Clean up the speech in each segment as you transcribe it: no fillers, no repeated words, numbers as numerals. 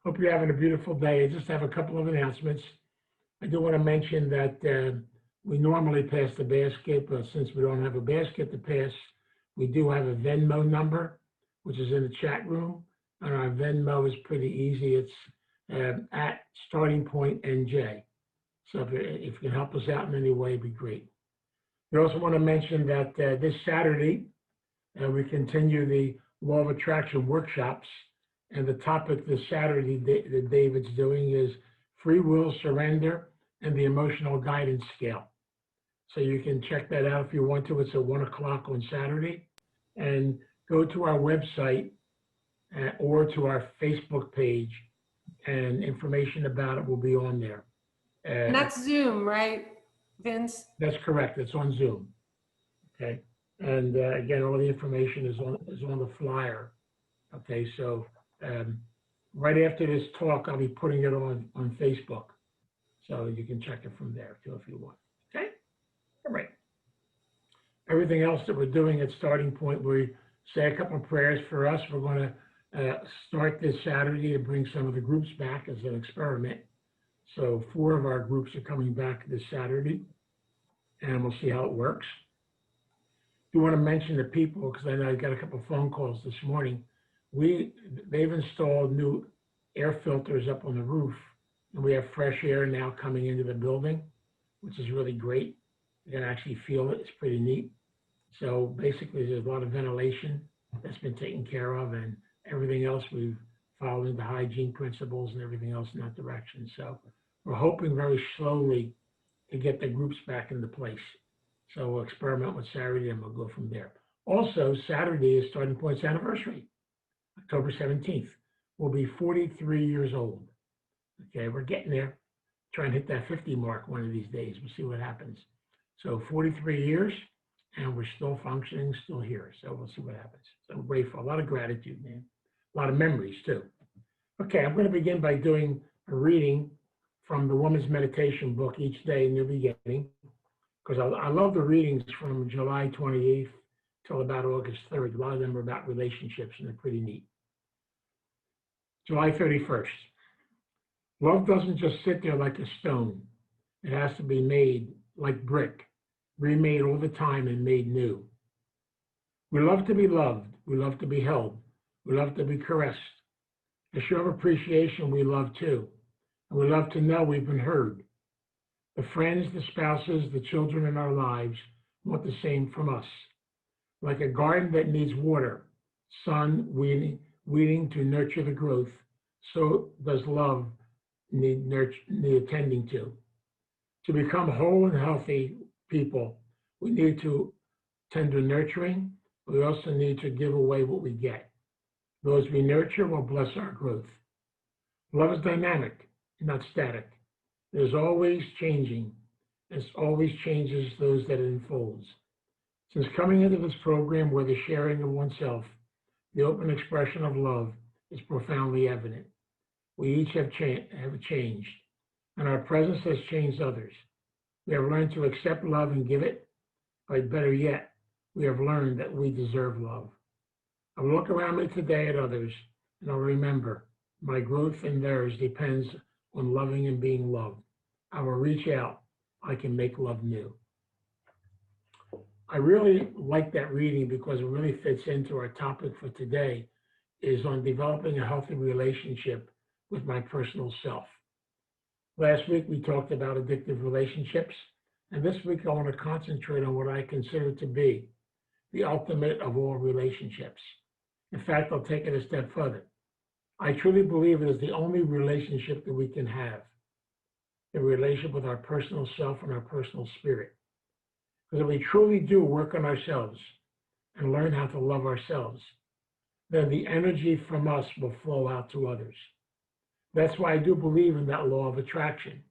Hope you're having a beautiful day. I just have a couple of announcements. I do want to mention that we normally pass the basket, but since we don't have a basket to pass, we do have a Venmo number, which is in the chat room. And our Venmo is pretty easy. It's at Starting Point NJ. So if you can help us out in any way, it'd be great. We also want to mention that this Saturday, we continue the Law of Attraction workshops. And the topic this Saturday that David's doing is free will, surrender, and the emotional guidance scale. So you can check that out if you want to. It's at 1 o'clock on Saturday. And go to our website or to our Facebook page, and information about it will be on there. And that's Zoom, right, Vince? That's correct. It's on Zoom. Okay. And again, all the information is on the flyer. Okay. So right after this talk, I'll be putting it on Facebook. So you can check it from there too if you want. Okay. All right. Everything else that we're doing at Starting Point, we say a couple of prayers for us. We're going to start this Saturday to bring some of the groups back as an experiment. So 4 of our groups are coming back this Saturday, and we'll see how it works. Do want to mention the people, because I know I got a couple of phone calls this morning. They've installed new air filters up on the roof, and we have fresh air now coming into the building, which is really great. You can actually feel it. It's pretty neat. So basically, there's a lot of ventilation that's been taken care of, and everything else we've followed the hygiene principles and everything else in that direction. So we're hoping very slowly to get the groups back into place. So we'll experiment with Saturday, and we'll go from there. Also, Saturday is Starting Point's anniversary. October 17th. We'll be 43 years old. Okay, we're getting there. Try and hit that 50 mark one of these days. We'll see what happens. So 43 years, and we're still functioning, still here. So we'll see what happens. So I'm grateful. A lot of gratitude, man. A lot of memories, too. Okay, I'm going to begin by doing a reading from the Woman's Meditation book each day in the beginning, because I love the readings from July 28th till about August 3rd. A lot of them are about relationships, and they're pretty neat. July 31st. Love doesn't just sit there like a stone. It has to be made like brick, remade all the time and made new. We love to be loved. We love to be held. We love to be caressed. To show appreciation, we love too. And we love to know we've been heard. The friends, the spouses, the children in our lives want the same from us. Like a garden that needs water, sun, weeding to nurture the growth, so does love need attending to. To become whole and healthy people, we need to tend to nurturing. We also need to give away what we get. Those we nurture will bless our growth. Love is dynamic, not static. There's always changing. It always changes those that it unfolds. Since coming into this program where the sharing of oneself, the open expression of love is profoundly evident. We each have changed, and our presence has changed others. We have learned to accept love and give it, but better yet, we have learned that we deserve love. I will look around me today at others, and I'll remember my growth and theirs depends on loving and being loved. I will reach out. I can make love new. I really like that reading because it really fits into our topic for today, is on developing a healthy relationship with my personal self. Last week, we talked about addictive relationships, and this week I want to concentrate on what I consider to be the ultimate of all relationships. In fact, I'll take it a step further. I truly believe it is the only relationship that we can have, the relationship with our personal self and our personal spirit. Because if we truly do work on ourselves and learn how to love ourselves, then the energy from us will flow out to others. That's why I do believe in that law of attraction.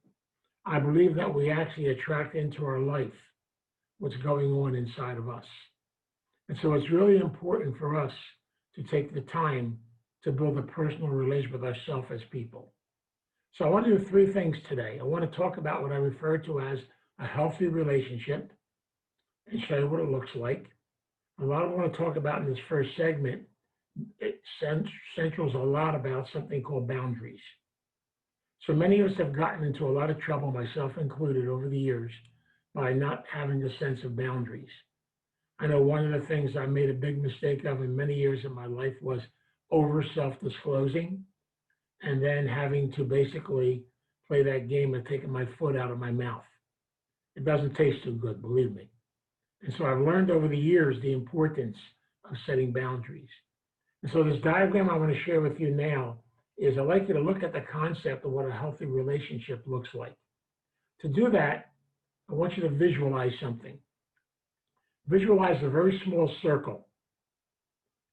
I believe that we actually attract into our life what's going on inside of us. And so it's really important for us to take the time to build a personal relationship with ourselves as people. So I want to do 3 things today. I want to talk about what I refer to as a healthy relationship and show you what it looks like. A lot I want to talk about in this first segment it centrals a lot about something called boundaries. So many of us have gotten into a lot of trouble, myself included, over the years by not having a sense of boundaries. I know one of the things I made a big mistake of in many years of my life was over self-disclosing and then having to basically play that game of taking my foot out of my mouth. It doesn't taste too good, believe me. And so I've learned over the years the importance of setting boundaries. And so this diagram I want to share with you now is I'd like you to look at the concept of what a healthy relationship looks like. To do that, I want you to visualize something. Visualize a very small circle,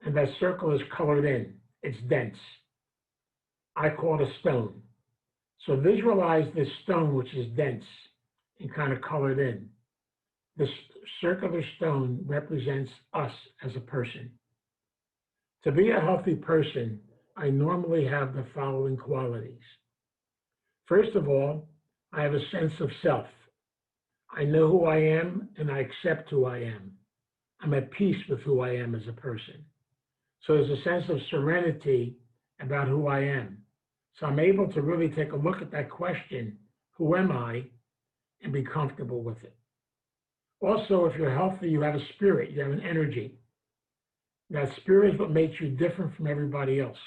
and that circle is colored in. It's dense. I call it a stone. So visualize this stone, which is dense and kind of colored in. This circular stone represents us as a person. To be a healthy person, I normally have the following qualities. First of all, I have a sense of self. I know who I am and I accept who I am. I'm at peace with who I am as a person. So there's a sense of serenity about who I am. So I'm able to really take a look at that question, who am I, and be comfortable with it. Also, if you're healthy, you have a spirit, you have an energy. That spirit is what makes you different from everybody else.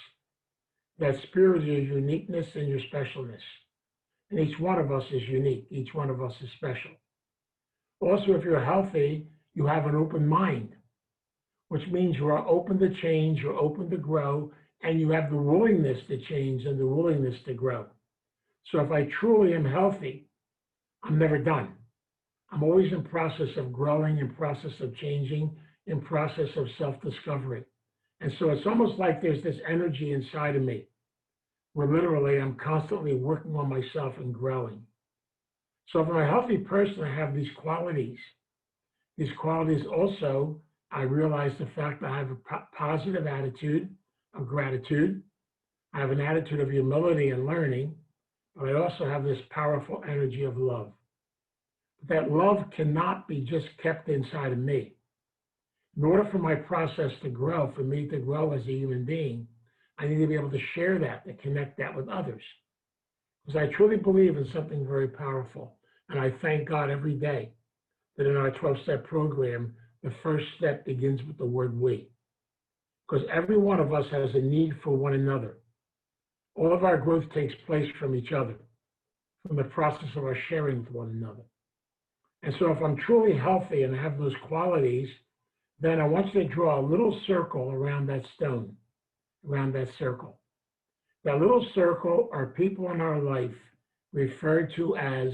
That spirit is your uniqueness and your specialness. And each one of us is unique. Each one of us is special. Also, if you're healthy, you have an open mind, which means you are open to change, you're open to grow, and you have the willingness to change and the willingness to grow. So if I truly am healthy, I'm never done. I'm always in process of growing, in process of changing, in process of self-discovery. And so it's almost like there's this energy inside of me where literally I'm constantly working on myself and growing. So if I'm a healthy person, I have these qualities. These qualities also, I realize the fact that I have a positive attitude of gratitude. I have an attitude of humility and learning, but I also have this powerful energy of love. But that love cannot be just kept inside of me. In order for my process to grow, for me to grow as a human being, I need to be able to share that, to connect that with others. Because I truly believe in something very powerful. And I thank God every day that in our 12-step program, the first step begins with the word we. Because every one of us has a need for one another. All of our growth takes place from each other, from the process of our sharing with one another. And so if I'm truly healthy and I have those qualities, then I want you to draw a little circle around that stone, around that circle. That little circle are people in our life referred to as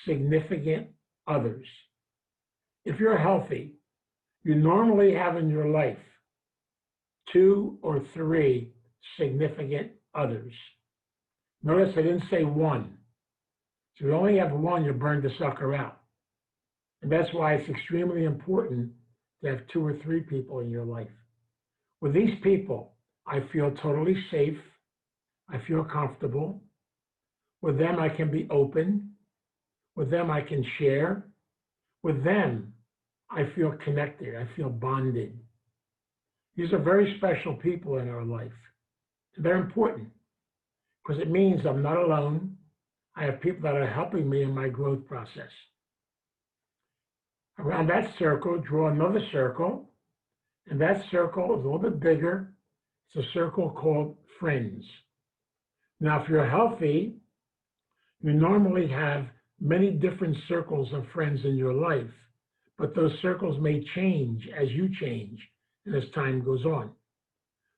significant others. If you're healthy, you normally have in your life 2 or 3 significant others. Notice I didn't say one. So if you only have one, you burn the sucker out. And that's why it's extremely important to have 2 or 3 people in your life. With these people, I feel totally safe. I feel comfortable. With them, I can be open. With them, I can share. With them, I feel connected. I feel bonded. These are very special people in our life. They're important because it means I'm not alone. I have people that are helping me in my growth process. Around that circle, draw another circle, and that circle is a little bit bigger. It's a circle called friends. Now, if you're healthy, you normally have many different circles of friends in your life, but those circles may change as you change and as time goes on.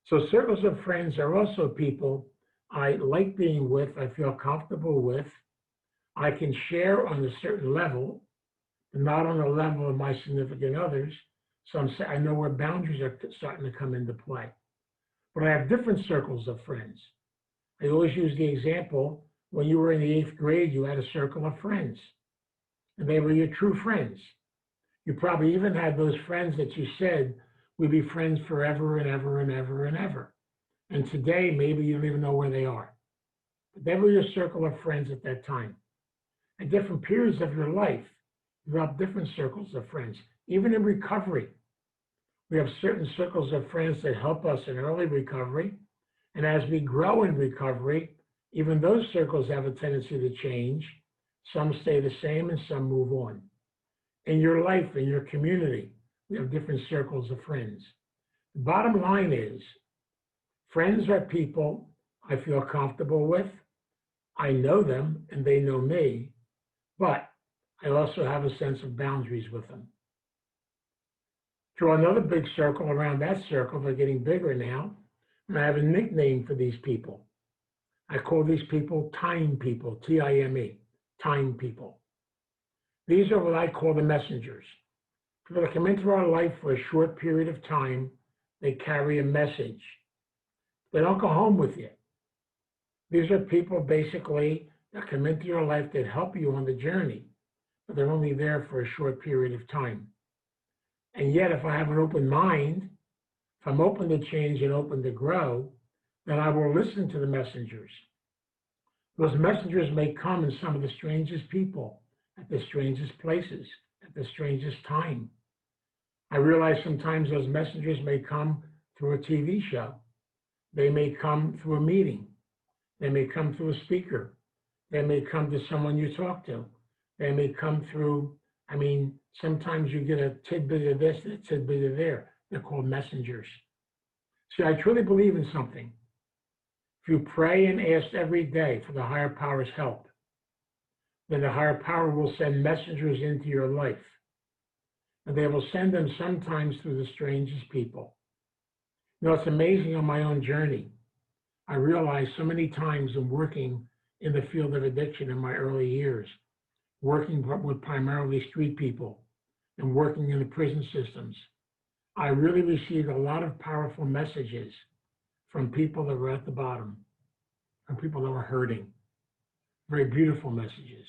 So circles of friends are also people I like being with, I feel comfortable with. I can share on a certain level, but not on the level of my significant others. So I know where boundaries are starting to come into play. But I have different circles of friends. I always use the example, when you were in the 8th grade, you had a circle of friends, and they were your true friends. You probably even had those friends that you said, we'd be friends forever and ever and ever and ever. And today, maybe you don't even know where they are. But they were your circle of friends at that time. At different periods of your life, you have different circles of friends, even in recovery. We have certain circles of friends that help us in early recovery. And as we grow in recovery, even those circles have a tendency to change. Some stay the same and some move on. In your life, in your community, we have different circles of friends. The bottom line is, friends are people I feel comfortable with. I know them and they know me, but I also have a sense of boundaries with them. Draw another big circle around that circle. They're getting bigger now. And I have a nickname for these people. I call these people time people, T-I-M-E, time people. These are what I call the messengers. People that come into our life for a short period of time, they carry a message. They don't go home with you. These are people basically that come into your life that help you on the journey, but they're only there for a short period of time. And yet, if I have an open mind, if I'm open to change and open to grow, then I will listen to the messengers. Those messengers may come in some of the strangest people, at the strangest places, at the strangest time. I realize sometimes those messengers may come through a TV show. They may come through a meeting. They may come through a speaker. They may come to someone you talk to. They may come through, sometimes you get a tidbit of this and a tidbit of there. They're called messengers. See, I truly believe in something. If you pray and ask every day for the higher power's help, then the higher power will send messengers into your life. And they will send them sometimes through the strangest people. It's amazing on my own journey. I realized so many times in working in the field of addiction in my early years, working with primarily street people and working in the prison systems, I really received a lot of powerful messages from people that were at the bottom, from people that were hurting. Very beautiful messages.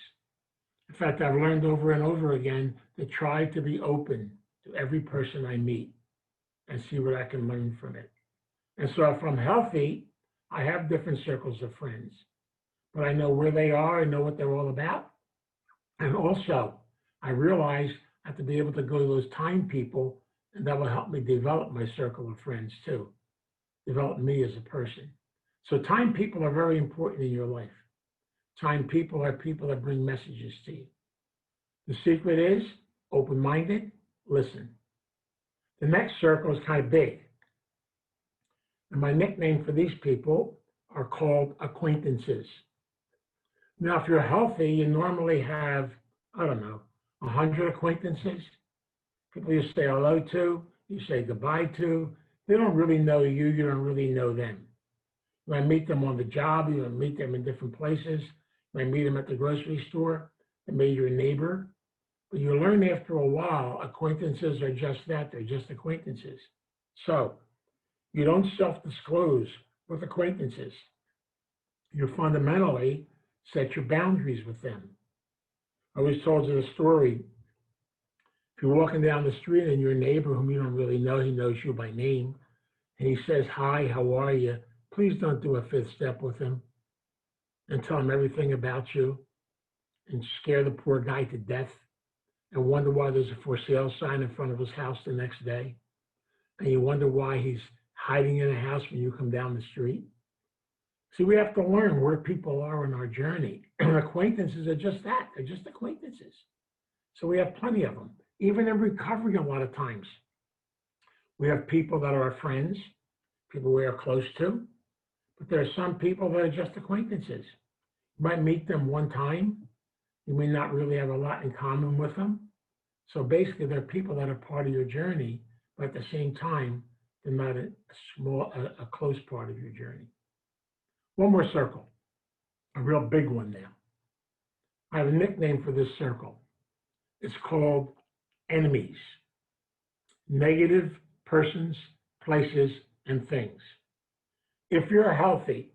In fact, I've learned over and over again to try to be open to every person I meet and see what I can learn from it. And so if I'm healthy, I have different circles of friends, but I know where they are, I know what they're all about. And also, I realize I have to be able to go to those time people, and that will help me develop my circle of friends too, develop me as a person. So time people are very important in your life. Time people are people that bring messages to you. The secret is open-minded, listen. The next circle is kind of big. And my nickname for these people are called acquaintances. Now, if you're healthy, you normally have, 100 acquaintances. People you say hello to, you say goodbye to. They don't really know you, you don't really know them. You might meet them on the job, you might meet them in different places, you might meet them at the grocery store, they may be your neighbor. But you learn after a while, acquaintances are just that, they're just acquaintances. So, you don't self-disclose with acquaintances. You fundamentally set your boundaries with them. I always told you the story. If you're walking down the street and your neighbor whom you don't really know, he knows you by name, and he says, "Hi, how are you?" Please don't do a fifth step with him and tell him everything about you and scare the poor guy to death and wonder why there's a for sale sign in front of his house the next day. And you wonder why he's hiding in a house when you come down the street. See, we have to learn where people are in our journey. And acquaintances are just that. They're just acquaintances. So we have plenty of them. Even in recovery, a lot of times, we have people that are our friends, people we are close to, but there are some people that are just acquaintances. You might meet them one time. You may not really have a lot in common with them. So basically, they're people that are part of your journey, but at the same time, they're not a close part of your journey. One more circle, a real big one now. I have a nickname for this circle. It's called enemies. Negative persons, places, and things. If you're healthy,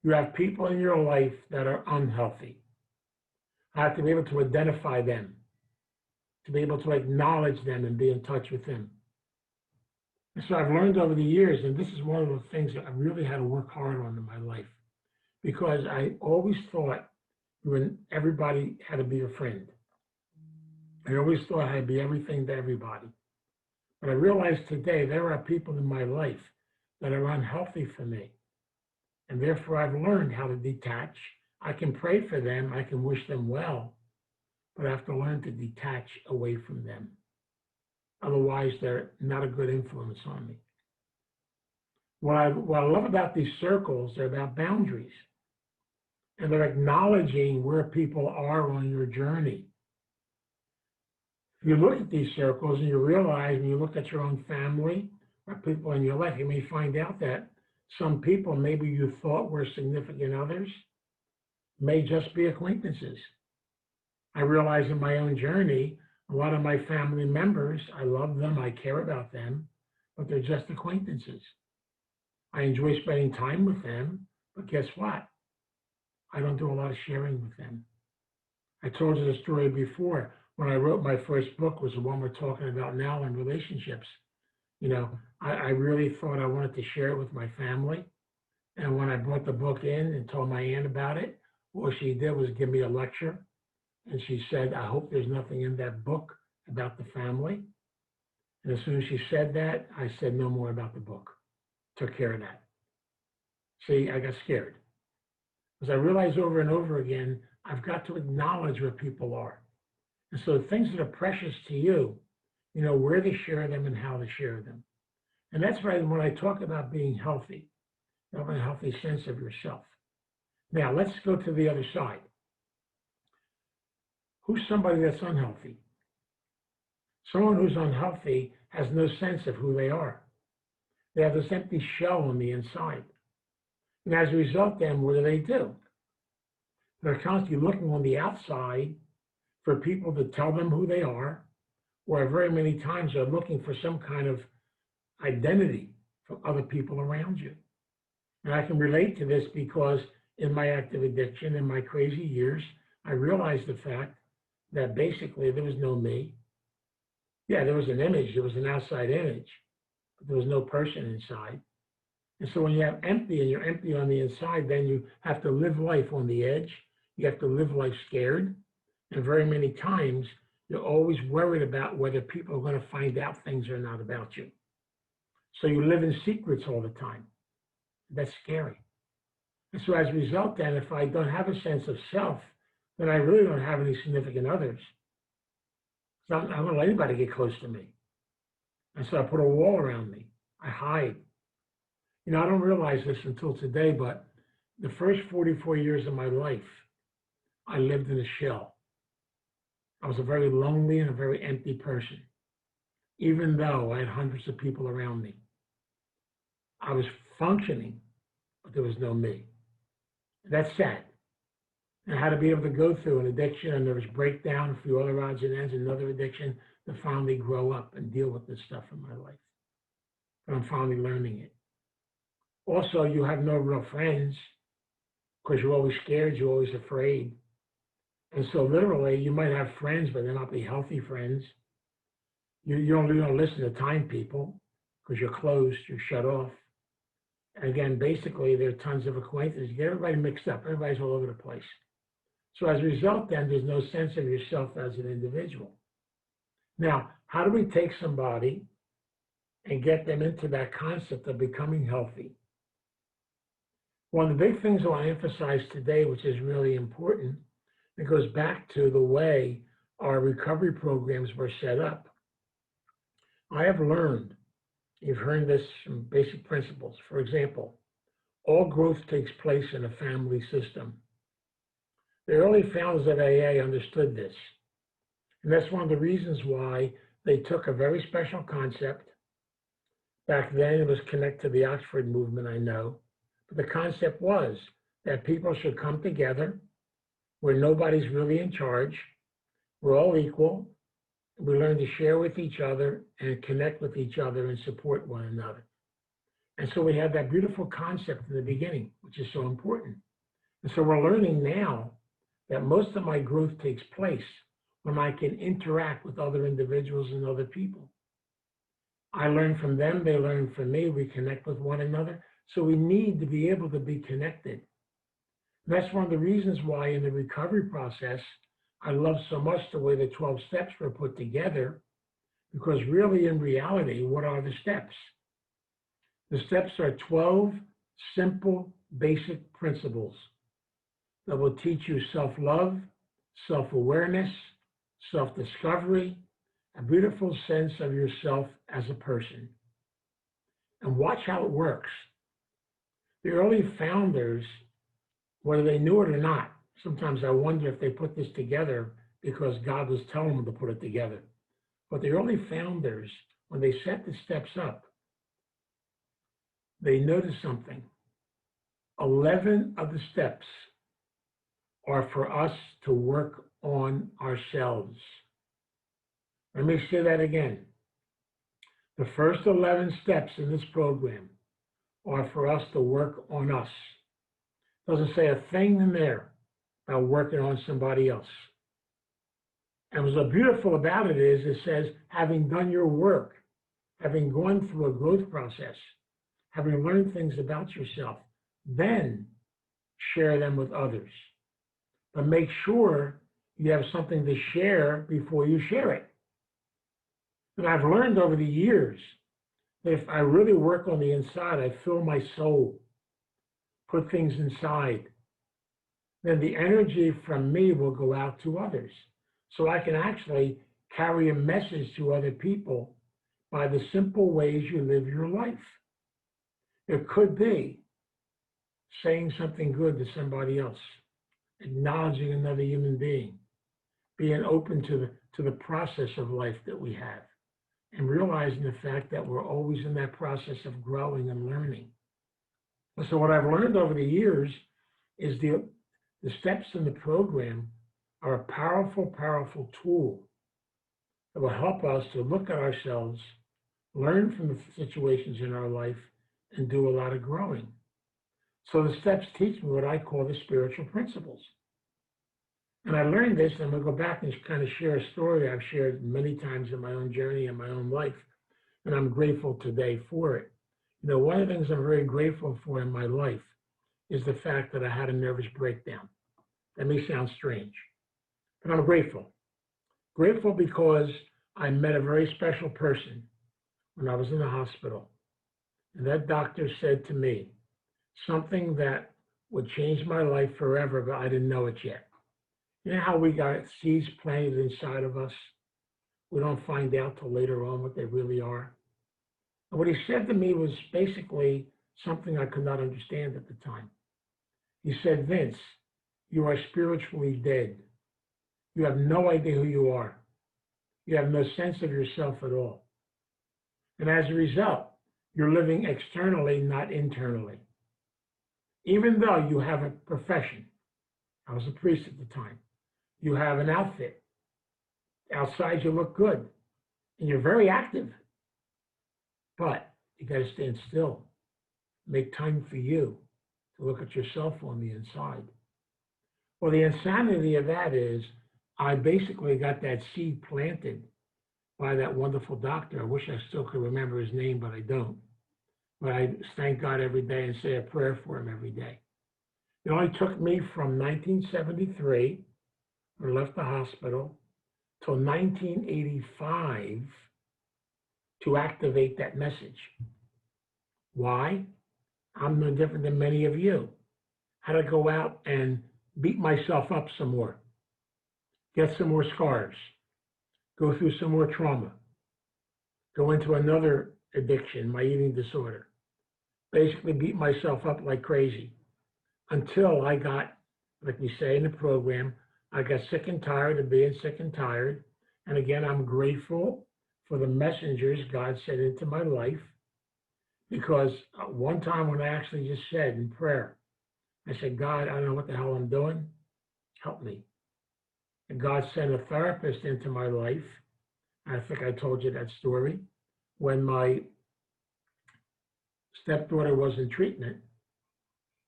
you have people in your life that are unhealthy. I have to be able to identify them, to be able to acknowledge them and be in touch with them. And so I've learned over the years, and this is one of the things that I really had to work hard on in my life, because I always thought everybody had to be a friend. I always thought I had to be everything to everybody. But I realize today there are people in my life that are unhealthy for me. And therefore, I've learned how to detach. I can pray for them, I can wish them well, but I have to learn to detach away from them. Otherwise, they're not a good influence on me. What I love about these circles, they're about boundaries. And they're acknowledging where people are on your journey. If you look at these circles and you realize when you look at your own family or people in your life, you may find out that some people maybe you thought were significant others may just be acquaintances. I realize in my own journey, a lot of my family members, I love them, I care about them, but they're just acquaintances. I enjoy spending time with them, but guess what? I don't do a lot of sharing with them. I told you the story before. When I wrote my first book was the one we're talking about now in relationships. You know, I really thought I wanted to share it with my family. And when I brought the book in and told my aunt about it, all she did was give me a lecture. And she said, I hope there's nothing in that book about the family. And as soon as she said that, I said no more about the book. Took care of that. See, I got scared. Because I realized over and over again, I've got to acknowledge where people are. And so things that are precious to you, you know, where to share them and how to share them. And that's why when I talk about being healthy, you have a healthy sense of yourself. Now, let's go to the other side. Who's somebody that's unhealthy? Someone who's unhealthy has no sense of who they are. They have this empty shell on the inside. And as a result, then, what do? They're constantly looking on the outside for people to tell them who they are, or very many times they're looking for some kind of identity from other people around you. And I can relate to this because in my active addiction, in my crazy years, I realized the fact that basically there was no me. Yeah, there was an image, there was an outside image, but there was no person inside. And so when you have empty and you're empty on the inside, then you have to live life on the edge. You have to live life scared. And very many times, you're always worried about whether people are going to find out things or not about you. So you live in secrets all the time. That's scary. And so as a result, then, if I don't have a sense of self, then I really don't have any significant others. So I'm not going to let anybody get close to me. And so I put a wall around me. I hide. You know, I don't realize this until today, but the first 44 years of my life, I lived in a shell. I was a very lonely and a very empty person, even though I had hundreds of people around me. I was functioning, but there was no me. That's sad. And I had to be able to go through an addiction, a nervous breakdown, a few other odds and ends, another addiction, to finally grow up and deal with this stuff in my life. But I'm finally learning it. Also, you have no real friends because you're always scared, you're always afraid. And so literally, you might have friends, but they're not the healthy friends. You don't listen to time people because you're closed, you're shut off. And again, basically, there are tons of acquaintances. You get everybody mixed up. Everybody's all over the place. So as a result, then, there's no sense of yourself as an individual. Now, how do we take somebody and get them into that concept of becoming healthy? One of the big things I want to emphasize today, which is really important, it goes back to the way our recovery programs were set up. I have learned, you've heard this from basic principles. For example, all growth takes place in a family system. The early founders of AA understood this. And that's one of the reasons why they took a very special concept. Back then, it was connected to the Oxford movement, I know. But the concept was that people should come together where nobody's really in charge. We're all equal. We learn to share with each other and connect with each other and support one another. And so we have that beautiful concept in the beginning, which is so important. And so we're learning now that most of my growth takes place when I can interact with other individuals and other people. I learn from them, they learn from me, we connect with one another. So we need to be able to be connected. And that's one of the reasons why in the recovery process, I love so much the way the 12 steps were put together, Because really, in reality, what are the steps? The steps are 12 simple, basic principles that will teach you self-love, self-awareness, self-discovery, a beautiful sense of yourself as a person. And watch how it works. The early founders, whether they knew it or not, sometimes I wonder if they put this together because God was telling them to put it together. But the early founders, when they set the steps up, they noticed something. 11 of the steps are for us to work on ourselves. Let me say that again. The first 11 steps in this program are for us to work on us. Doesn't say a thing in there about working on somebody else. And what's so beautiful about it is it says, having done your work, having gone through a growth process, having learned things about yourself, then share them with others. But make sure you have something to share before you share it. And I've learned over the years that if I really work on the inside, I fill my soul, put things inside, then the energy from me will go out to others. So I can actually carry a message to other people by the simple ways you live your life. It could be saying something good to somebody else, acknowledging another human being, being open to the process of life that we have, and realizing the fact that we're always in that process of growing and learning. So what I've learned over the years is the steps in the program are a powerful, powerful tool that will help us to look at ourselves, learn from the situations in our life, and do a lot of growing. So the steps teach me what I call the spiritual principles. And I learned this, and I'm going to go back and kind of share a story I've shared many times in my own journey and my own life, and I'm grateful today for it. You know, one of the things I'm very grateful for in my life is the fact that I had a nervous breakdown. That may sound strange, but I'm grateful. Grateful because I met a very special person when I was in the hospital. And that doctor said to me something that would change my life forever, but I didn't know it yet. You know how we got seeds planted inside of us? We don't find out till later on what they really are. And what he said to me was basically something I could not understand at the time. He said, Vince, you are spiritually dead. You have no idea who you are. You have no sense of yourself at all. And as a result, you're living externally, not internally. Even though you have a profession, I was a priest at the time, you have an outfit. Outside you look good, and you're very active. But you got to stand still. Make time for you to look at yourself on the inside. Well, the insanity of that is I basically got that seed planted by that wonderful doctor. I wish I still could remember his name, but I don't. But I thank God every day and say a prayer for him every day. It only took me from 1973, when I left the hospital, till 1985 to activate that message. Why? I'm no different than many of you. How to go out and beat myself up some more, get some more scars, go through some more trauma, go into another addiction, my eating disorder, basically beat myself up like crazy until I got, like we say in the program, I got sick and tired of being sick and tired. And again, I'm grateful for the messengers God sent into my life, because one time when I actually just said in prayer, I said, God, I don't know what the hell I'm doing. Help me. And God sent a therapist into my life. I think I told you that story. When my stepdaughter was in treatment,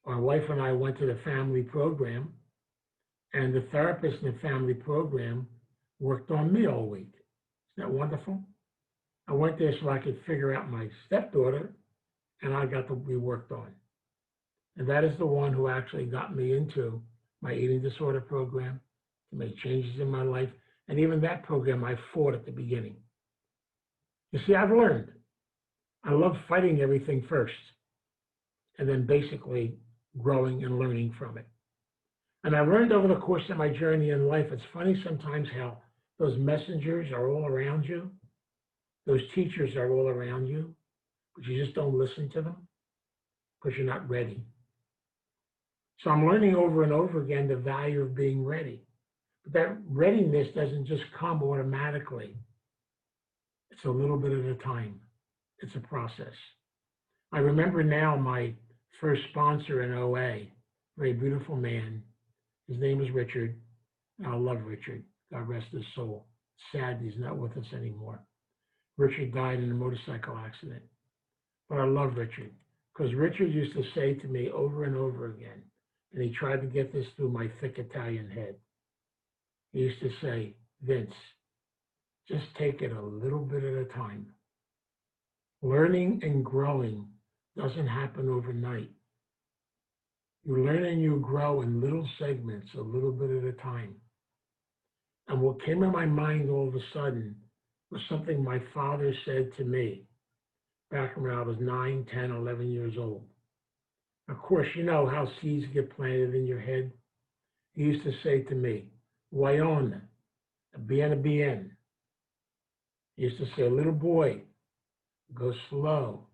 my wife and I went to the family program, and the therapist in the family program worked on me all week. Isn't that wonderful? I went there so I could figure out my stepdaughter, and I got to be worked on. And that is the one who actually got me into my eating disorder program, to make changes in my life. And even that program I fought at the beginning. You see, I've learned I love fighting everything first and then basically growing and learning from it. And I learned over the course of my journey in life, it's funny sometimes how those messengers are all around you, those teachers are all around you, but you just don't listen to them because you're not ready. So I'm learning over and over again the value of being ready. But that readiness doesn't just come automatically. It's a little bit at a time. It's a process. I remember now my first sponsor in OA, very beautiful man. His name is Richard. I love Richard. God rest his soul. Sad he's not with us anymore. Richard died in a motorcycle accident. But I love Richard because Richard used to say to me over and over again, and he tried to get this through my thick Italian head. He used to say, Vince, just take it a little bit at a time. Learning and growing doesn't happen overnight. You learn and you grow in little segments, a little bit at a time. And what came in my mind all of a sudden was something my father said to me back when I was 9, 10, 11 years old. Of course, you know how seeds get planted in your head. He used to say to me, Wayona, bien. He used to say, little boy, go slow,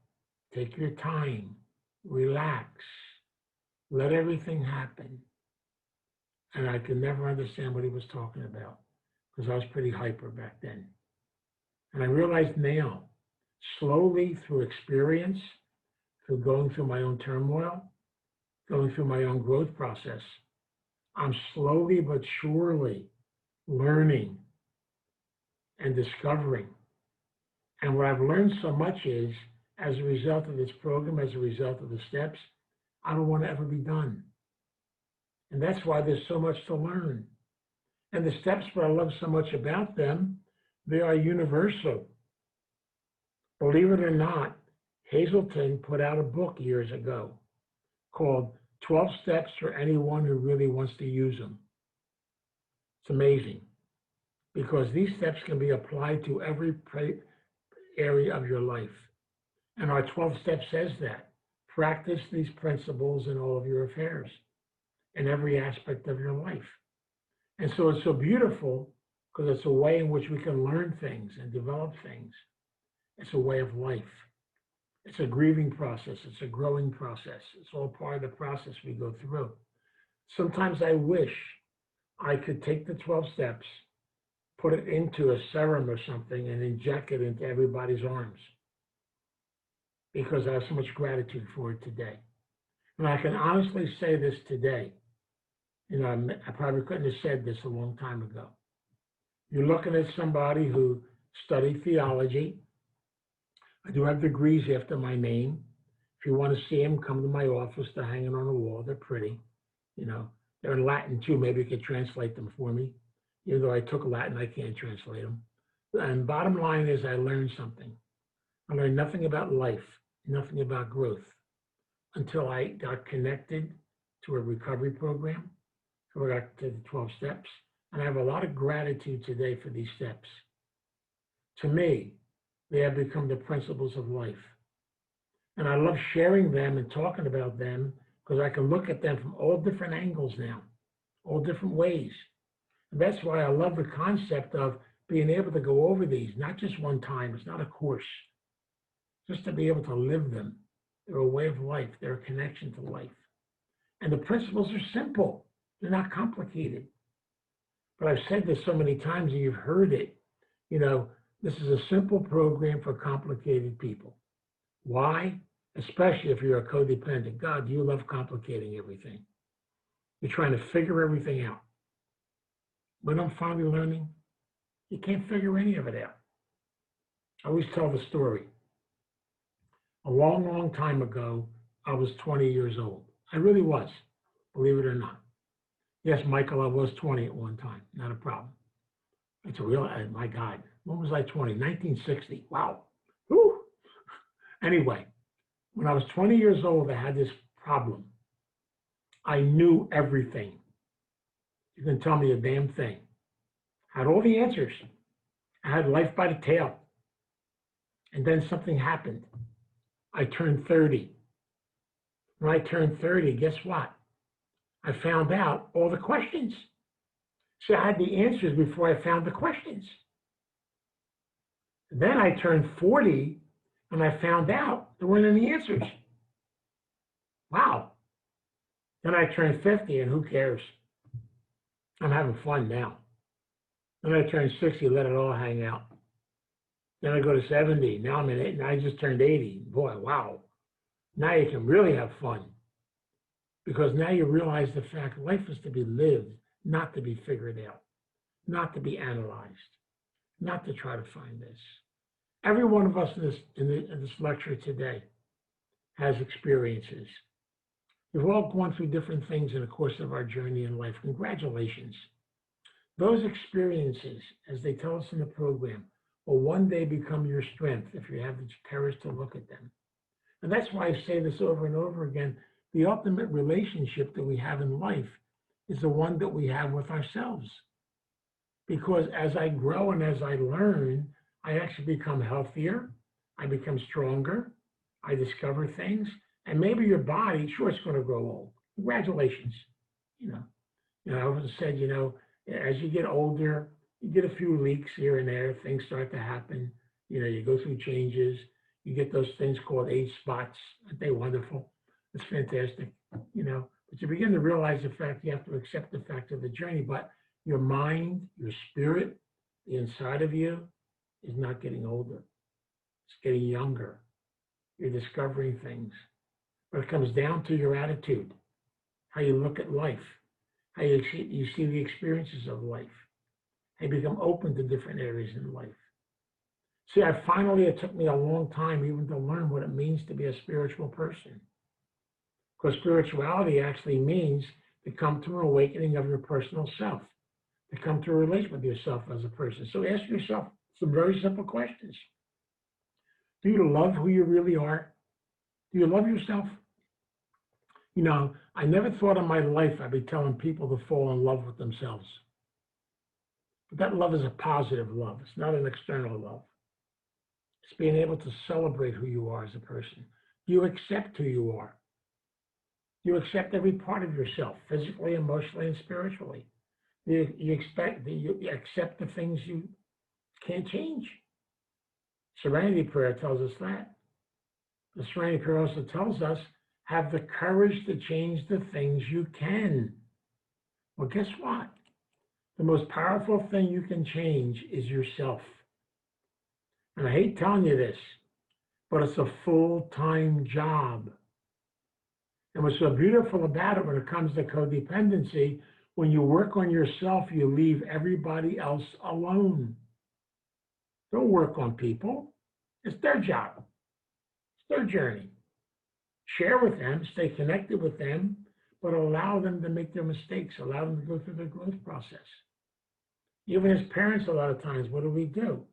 take your time, relax, let everything happen. And I could never understand what he was talking about because I was pretty hyper back then. And I realized now, slowly through experience, through going through my own turmoil, going through my own growth process, I'm slowly but surely learning and discovering. And what I've learned so much is, as a result of this program, as a result of the steps, I don't want to ever be done. And that's why there's so much to learn. And the steps, what I love so much about them, they are universal. Believe it or not, Hazelden put out a book years ago called 12 Steps for Anyone Who Really Wants to Use Them. It's amazing because these steps can be applied to every area of your life. And our 12 steps says that. Practice these principles in all of your affairs, in every aspect of your life. And so it's so beautiful because it's a way in which we can learn things and develop things. It's a way of life. It's a grieving process. It's a growing process. It's all part of the process we go through. Sometimes I wish I could take the 12 steps, put it into a serum or something, and inject it into everybody's arms because I have so much gratitude for it today. And I can honestly say this today. You know, I probably couldn't have said this a long time ago. You're looking at somebody who studied theology. I do have degrees after my name. If you want to see them, come to my office. They're hanging on the wall. They're pretty. You know, they're in Latin too. Maybe you could translate them for me. Even though I took Latin, I can't translate them. And bottom line is I learned something. I learned nothing about life, nothing about growth until I got connected to a recovery program. So I got to the 12 steps. And I have a lot of gratitude today for these steps. To me, they have become the principles of life. And I love sharing them and talking about them because I can look at them from all different angles now, all different ways. And that's why I love the concept of being able to go over these, not just one time. It's not a course, just to be able to live them. They're a way of life. They're a connection to life. And the principles are simple. They're not complicated. But I've said this so many times and you've heard it. You know, this is a simple program for complicated people. Why? Especially if you're a codependent. God, you love complicating everything. You're trying to figure everything out. When I'm finally learning, you can't figure any of it out. I always tell the story. A long, long time ago, I was 20 years old. I really was, believe it or not. Yes, Michael, I was 20 at one time. Not a problem. It's a real, my God, when was I 20? 1960. Wow. Whew. Anyway, when I was 20 years old, I had this problem. I knew everything. You can tell me a damn thing. I had all the answers. I had life by the tail. And then something happened. I turned 30. When I turned 30, guess what? I found out all the questions. So I had the answers before I found the questions. Then I turned 40 and I found out there weren't any answers. Wow. Then I turned 50 and who cares? I'm having fun now. Then I turned 60, let it all hang out. Then I go to 70. Now I'm in it. Now I just turned 80. Boy, wow. Now you can really have fun. Because now you realize the fact life is to be lived, not to be figured out, not to be analyzed, not to try to find this. Every one of us in this lecture today has experiences. We've all gone through different things in the course of our journey in life. Congratulations. Those experiences, as they tell us in the program, will one day become your strength if you have the courage to look at them. And that's why I say this over and over again. The ultimate relationship that we have in life is the one that we have with ourselves. Because as I grow and as I learn, I actually become healthier, I become stronger, I discover things, and maybe your body, sure, it's going to grow old. Congratulations. I often said, as you get older, you get a few leaks here and there, things start to happen. You go through changes, you get those things called age spots. Aren't they wonderful? It's fantastic, but you begin to realize the fact you have to accept the fact of the journey, but your mind, your spirit, the inside of you is not getting older. It's getting younger. You're discovering things. But it comes down to your attitude, how you look at life, how you see the experiences of life, how you become open to different areas in life. See, it took me a long time even to learn what it means to be a spiritual person. Because spirituality actually means to come to an awakening of your personal self, to come to a relation with yourself as a person. So ask yourself some very simple questions. Do you love who you really are? Do you love yourself? I never thought in my life I'd be telling people to fall in love with themselves. But that love is a positive love. It's not an external love. It's being able to celebrate who you are as a person. Do you accept who you are? Do you accept every part of yourself, physically, emotionally, and spiritually? Do you accept the things you can't change? Serenity prayer tells us that. The Serenity prayer also tells us, have the courage to change the things you can. Well, guess what? The most powerful thing you can change is yourself. And I hate telling you this, but it's a full-time job. And what's so beautiful about it when it comes to codependency, when you work on yourself, you leave everybody else alone. Don't work on people. It's their job. It's their journey. Share with them, stay connected with them, but allow them to make their mistakes, allow them to go through their growth process. Even as parents, a lot of times, what do?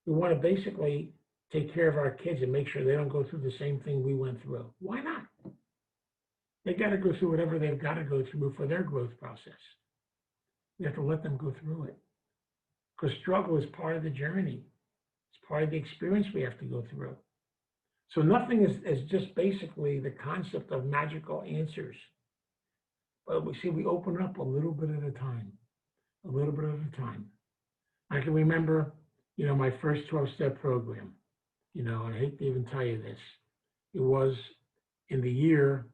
We want to basically take care of our kids and make sure they don't go through the same thing we went through. Why not? They got to go through whatever they've got to go through for their growth process. We have to let them go through it. Because struggle is part of the journey. It's part of the experience we have to go through. So nothing is just basically the concept of magical answers. But we open up a little bit at a time, a little bit at a time. I can remember, my first 12-step program, and I hate to even tell you this. It was in the year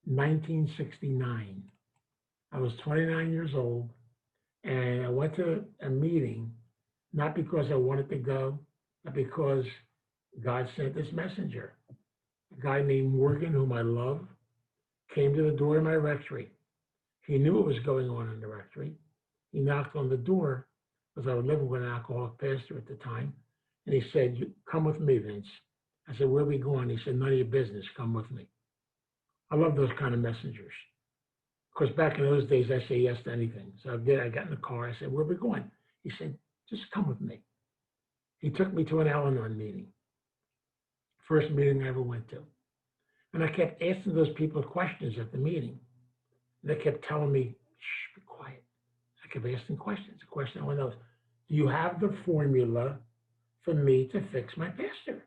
1969. I was 29 years old, and I went to a meeting, not because I wanted to go, but because God sent this messenger. A guy named Morgan, whom I love, came to the door of my rectory. He knew what was going on in the rectory. He knocked on the door, because I was living with an alcoholic pastor at the time, and he said, "Come with me, Vince." I said, "Where are we going?" He said, "None of your business. Come with me." I love those kind of messengers. Because back in those days, I say yes to anything. So I did. I got in the car. I said, "Where are we going?" He said, "Just come with me." He took me to an Al-Anon meeting. First meeting I ever went to. And I kept asking those people questions at the meeting. They kept telling me, "Shh, be quiet." I kept asking questions. The question I want to know is, do you have the formula for me to fix my pastor?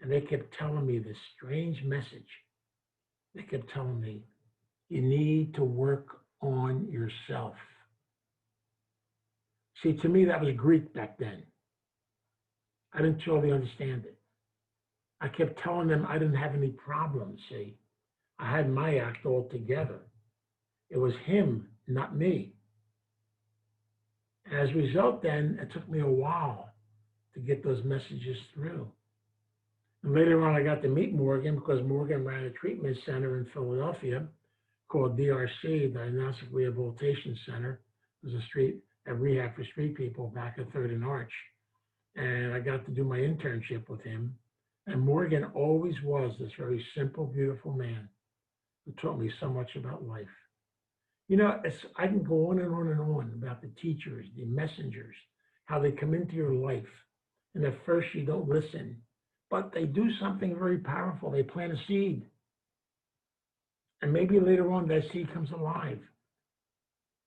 And they kept telling me this strange message. They kept telling me, you need to work on yourself. See, to me, that was Greek back then. I didn't totally understand it. I kept telling them I didn't have any problems, see. I had my act all together. It was him, not me. As a result, then, it took me a while to get those messages through. And later on, I got to meet Morgan because Morgan ran a treatment center in Philadelphia called DRC, Diagnostic Rehabilitation Center. It was a rehab for street people back at 3rd and Arch. And I got to do my internship with him. And Morgan always was this very simple, beautiful man who taught me so much about life. You know, I can go on and on and on about the teachers, the messengers, how they come into your life. And at first you don't listen, but they do something very powerful. They plant a seed. And maybe later on that seed comes alive,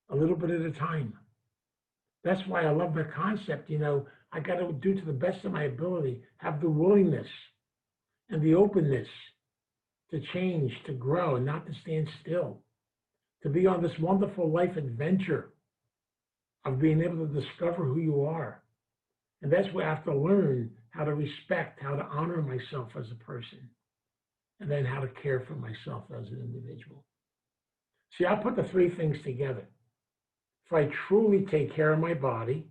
a little bit at a time. That's why I love the concept. You know, I got to do to the best of my ability, have the willingness and the openness to change, to grow, and not to stand still, to be on this wonderful life adventure of being able to discover who you are. And that's where I have to learn how to respect, how to honor myself as a person, and then how to care for myself as an individual. See, I put the three things together. If I truly take care of my body,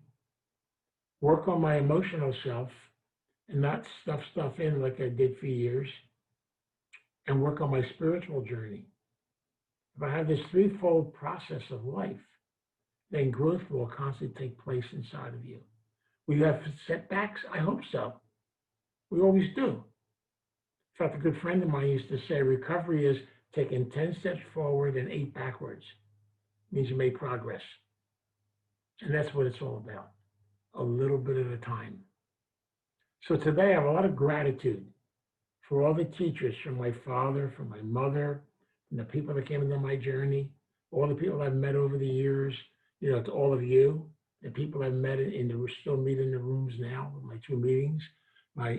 work on my emotional self, and not stuff stuff in like I did for years, and work on my spiritual journey. If I have this threefold process of life, then growth will constantly take place inside of you. We have setbacks? I hope so. We always do. In fact, a good friend of mine used to say recovery is taking 10 steps forward and 8 backwards. It means you made progress. And that's what it's all about, a little bit at a time. So today I have a lot of gratitude for all the teachers, from my father, from my mother, from the people that came into my journey, all the people I've met over the years, you know, to all of you, the people I've met we're still meeting in the rooms now, my 2 meetings, my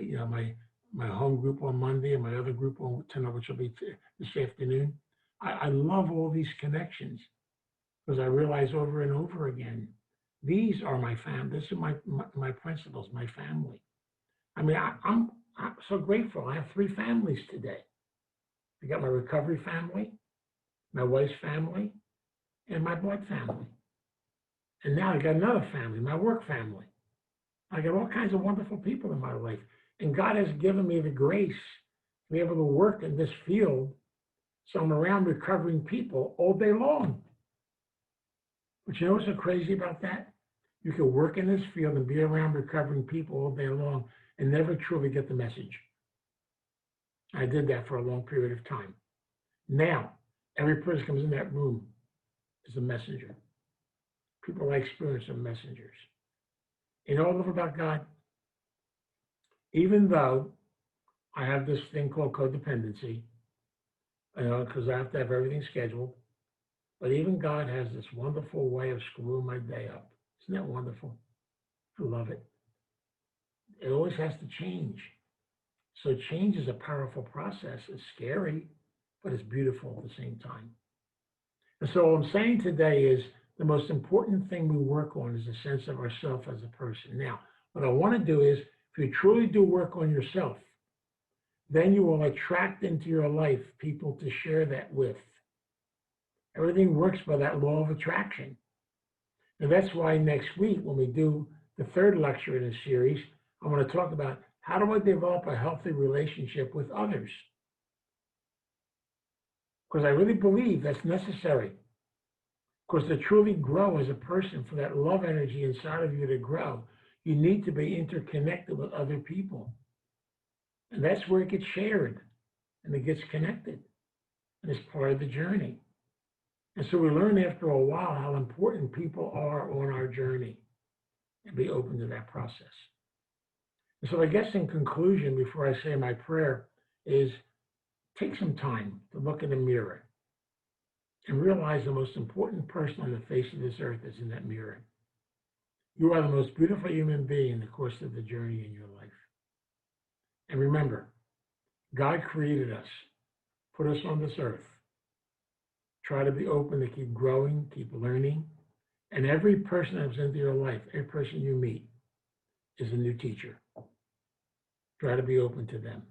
home group on Monday and my other group on tonight, which will be this afternoon. I love all these connections because I realize over and over again, these are my family. This is my principles, my family. I mean, I'm so grateful. I have 3 families today. I got my recovery family, my wife's family, and my blood family. And now I got another family, my work family. I got all kinds of wonderful people in my life. And God has given me the grace to be able to work in this field. So I'm around recovering people all day long. But you know what's so crazy about that? You can work in this field and be around recovering people all day long and never truly get the message. I did that for a long period of time. Now, every person comes in that room is a messenger. People I experience are messengers. You know what I love about God? Even though I have this thing called codependency, you know, because I have to have everything scheduled, but even God has this wonderful way of screwing my day up. Isn't that wonderful? I love it. It always has to change. So change is a powerful process. It's scary, but it's beautiful at the same time. And so what I'm saying today is the most important thing we work on is a sense of ourself as a person. Now, what I want to do is, if you truly do work on yourself, then you will attract into your life people to share that with. Everything works by that law of attraction. And that's why next week, when we do the 3rd lecture in the series, I want to talk about how do I develop a healthy relationship with others? Because I really believe that's necessary. Because to truly grow as a person, for that love energy inside of you to grow, you need to be interconnected with other people. And that's where it gets shared and it gets connected. And it's part of the journey. And so we learn after a while how important people are on our journey and be open to that process. And so I guess in conclusion, before I say my prayer, is take some time to look in the mirror and realize the most important person on the face of this earth is in that mirror. You are the most beautiful human being in the course of the journey in your life. And remember, God created us, put us on this earth. Try to be open to keep growing, keep learning. And every person that comes into your life, every person you meet is a new teacher. Try to be open to them.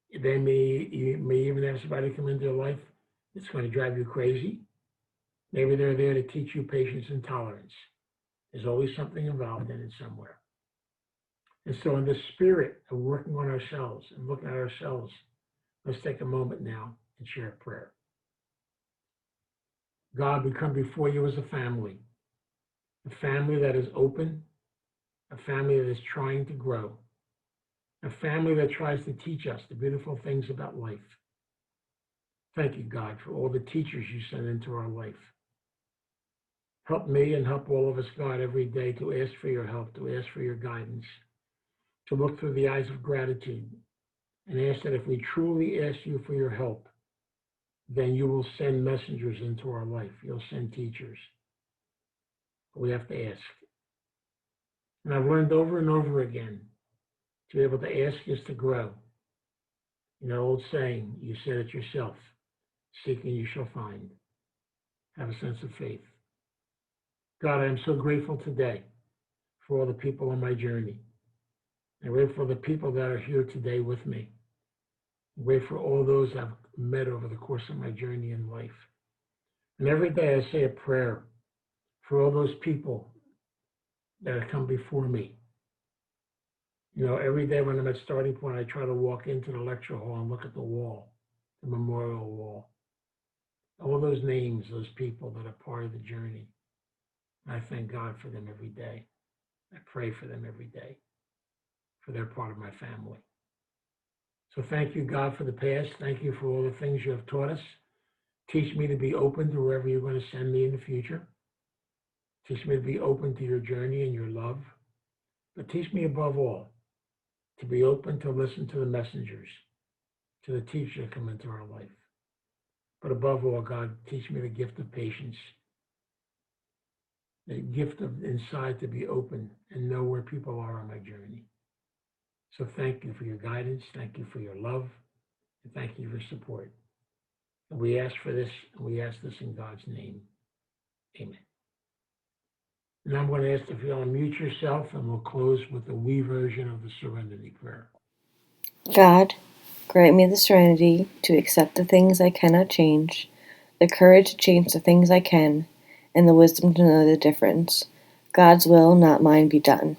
You may even have somebody come into your life that's going to drive you crazy. Maybe they're there to teach you patience and tolerance. There's always something involved in it somewhere. And so in the spirit of working on ourselves and looking at ourselves, let's take a moment now and share a prayer. God, we come before you as a family that is open, a family that is trying to grow, a family that tries to teach us the beautiful things about life. Thank you, God, for all the teachers you send into our life. Help me and help all of us, God, every day to ask for your help, to ask for your guidance, to look through the eyes of gratitude and ask that if we truly ask you for your help, then you will send messengers into our life. You'll send teachers. But we have to ask. And I've learned over and over again to be able to ask is to grow. You know, old saying, you said it yourself, seeking you shall find. Have a sense of faith. God, I am so grateful today for all the people on my journey. I'm grateful for the people that are here today with me. I'm grateful for all those I've met over the course of my journey in life. And every day I say a prayer for all those people that have come before me. You know, every day when I'm at starting point, I try to walk into the lecture hall and look at the wall, the memorial wall. All those names, those people that are part of the journey. I thank God for them every day. I pray for them every day, for they're part of my family. So thank you, God, for the past. Thank you for all the things you have taught us. Teach me to be open to wherever you're going to send me in the future. Teach me to be open to your journey and your love. But teach me above all to be open to listen to the messengers, to the teachers that come into our life. But above all, God, teach me the gift of patience, the gift of inside to be open and know where people are on my journey. So thank you for your guidance. Thank you for your love. And thank you for your support. And we ask for this, and we ask this in God's name. Amen. And I'm going to ask if you'll unmute yourself, and we'll close with the we version of the Serenity Prayer. God, grant me the serenity to accept the things I cannot change, the courage to change the things I can, and the wisdom to know the difference. God's will, not mine, be done.